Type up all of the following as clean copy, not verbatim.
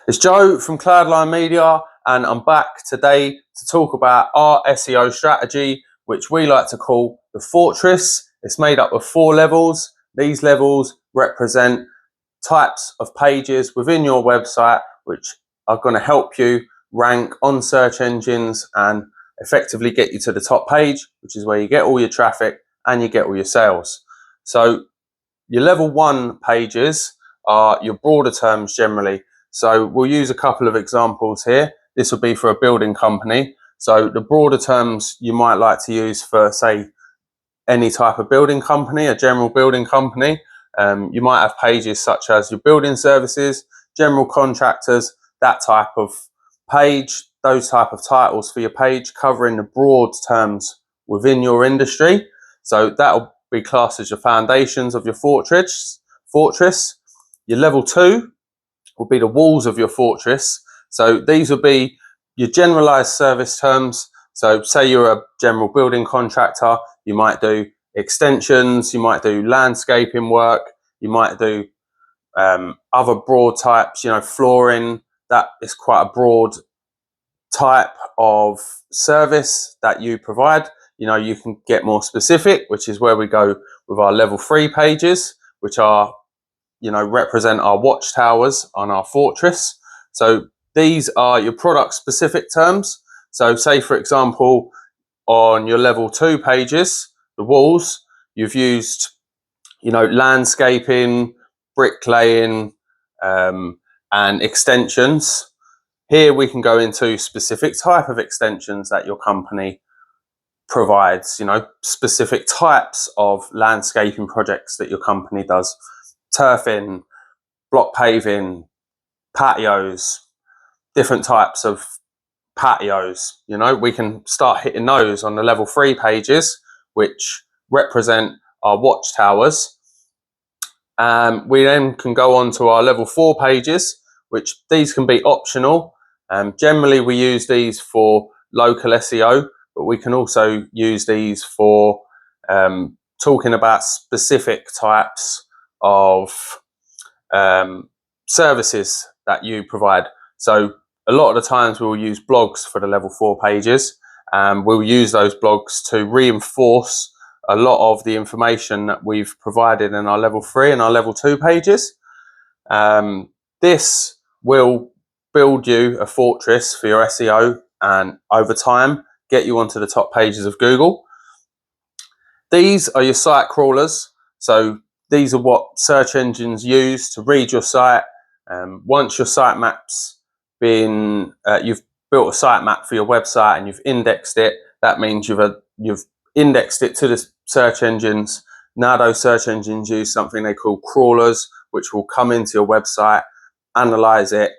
It's Joe from Cloudline Media, and I'm back today to talk about our SEO strategy, which we like to call the Fortress. It's made up of 4 levels. These levels represent types of pages within your website which are going to help you rank on search engines and effectively get you to the top page, which is where you get all your traffic and you get all your sales. So your level 1 pages are your broader terms generally. So we'll use a couple of examples here. This will be for a building company. So the broader terms you might like to use for, say, any type of building company, a general building company. You might have pages such as your building services, general contractors, that type of page, those type of titles for your page covering the broad terms within your industry. So that'll be classed as your foundations of your fortress. Your level 2 will be the walls of your fortress. So these will be your generalized service terms. So say you're a general building contractor, you might do extensions, you might do landscaping work, you might do other broad types, flooring. That is quite a broad type of service that you provide. You can get more specific, which is where we go with our level 3 pages, which are, represent our watchtowers on our fortress. So these are your product specific terms. So say, for example, on your level 2 pages, the walls, you've used, landscaping, bricklaying, and extensions. Here we can go into specific type of extensions that your company provides, specific types of landscaping projects that your company does. Turfing, block paving, patios, different types of patios. We can start hitting those on the level 3 pages, which represent our watchtowers. We then can go on to our level 4 pages, which these can be optional. Generally we use these for local SEO, but we can also use these for talking about specific types of services that you provide. So a lot of the times we'll use blogs for the level 4 pages. We'll use those blogs to reinforce a lot of the information that we've provided in our level 3 and our level 2 pages. This will build you a fortress for your SEO and over time get you onto the top pages of Google. These are your site crawlers. So these are what search engines use to read your site. Once your site map's been, you've built a site map for your website and you've indexed it, that means you've indexed it to the search engines. Now those search engines use something they call crawlers, which will come into your website, analyze it,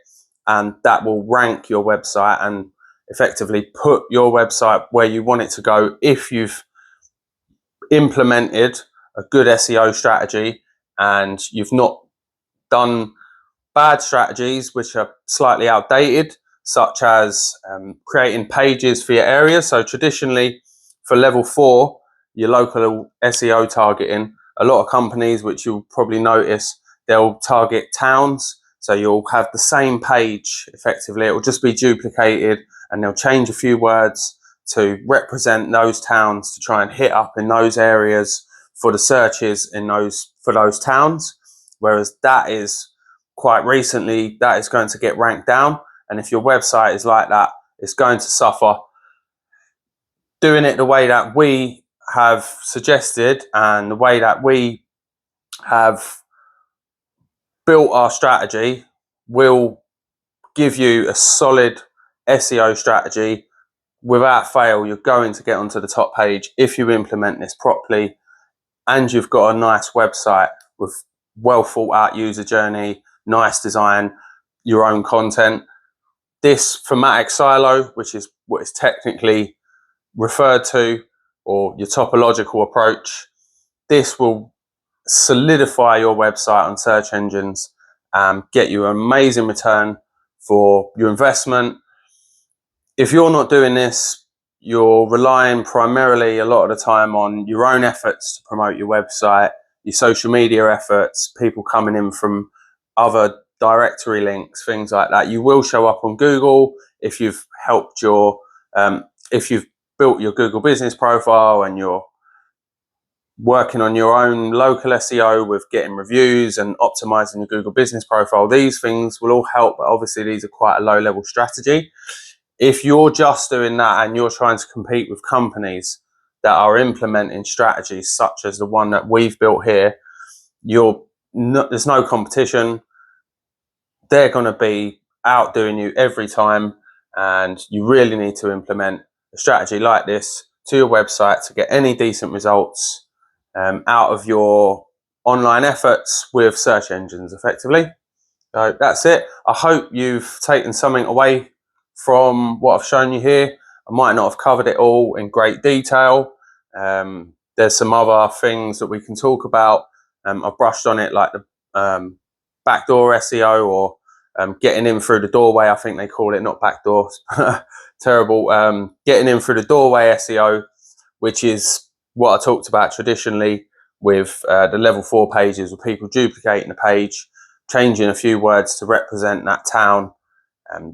and that will rank your website and effectively put your website where you want it to go if you've implemented a good SEO strategy and you've not done bad strategies which are slightly outdated, such as creating pages for your area. So traditionally for level 4, your local SEO targeting, a lot of companies, which you'll probably notice, they'll target towns. So you'll have the same page effectively, it will just be duplicated and they'll change a few words to represent those towns to try and hit up in those areas for the searches for those towns. Whereas that is quite recently, that is going to get ranked down. And if your website is like that, it's going to suffer. Doing it the way that we have suggested and the way that we have built our strategy will give you a solid SEO strategy. Without fail, you're going to get onto the top page if you implement this properly and you've got a nice website with well thought out user journey, nice design, your own content. This thematic silo, which is what is technically referred to, or your topological approach, this will solidify your website on search engines and get you an amazing return for your investment. If you're not doing this, you're relying primarily a lot of the time on your own efforts to promote your website, your social media efforts, people coming in from other directory links, things like that. You will show up on Google if you've helped your, if you've built your Google business profile and you're working on your own local SEO with getting reviews and optimizing your Google business profile. These things will all help, but obviously these are quite a low level strategy. If you're just doing that and you're trying to compete with companies that are implementing strategies such as the one that we've built here, there's no competition. They're going to be outdoing you every time, and you really need to implement a strategy like this to your website to get any decent results out of your online efforts with search engines effectively. So that's it. I hope you've taken something away from what I've shown you here. I might not have covered it all in great detail. There's some other things that we can talk about. I've brushed on it, like the backdoor SEO, or getting in through the doorway, I think they call it, not backdoor. Terrible. Getting in through the doorway SEO, which is what I talked about traditionally with the level 4 pages, with people duplicating the page, changing a few words to represent that town.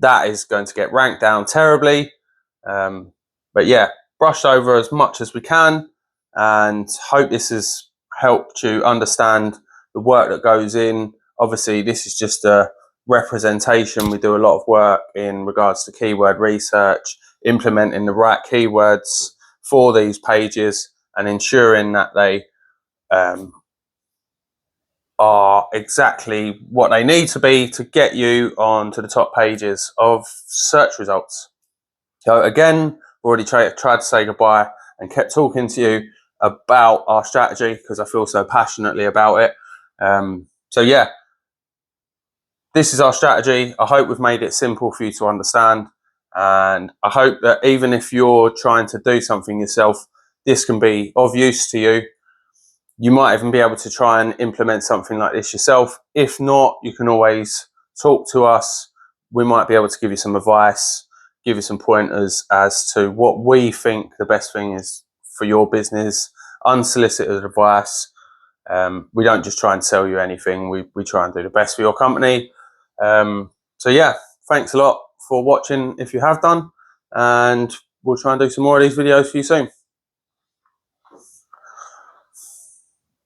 That is going to get ranked down terribly. But yeah, brushed over as much as we can, and hope this has helped you understand the work that goes in. Obviously, this is just a representation. We do a lot of work in regards to keyword research, implementing the right keywords for these pages, and ensuring that they are exactly what they need to be to get you onto the top pages of search results. So again, already tried to say goodbye and kept talking to you about our strategy because I feel so passionately about it. So yeah, this is our strategy. I hope we've made it simple for you to understand, and I hope that even if you're trying to do something yourself, this can be of use to you. You might even be able to try and implement something like this yourself. If not, you can always talk to us. We might be able to give you some advice, give you some pointers as to what we think the best thing is for your business, unsolicited advice. We don't just try and sell you anything. We try and do the best for your company. So yeah, thanks a lot for watching if you have done, and we'll try and do some more of these videos for you soon.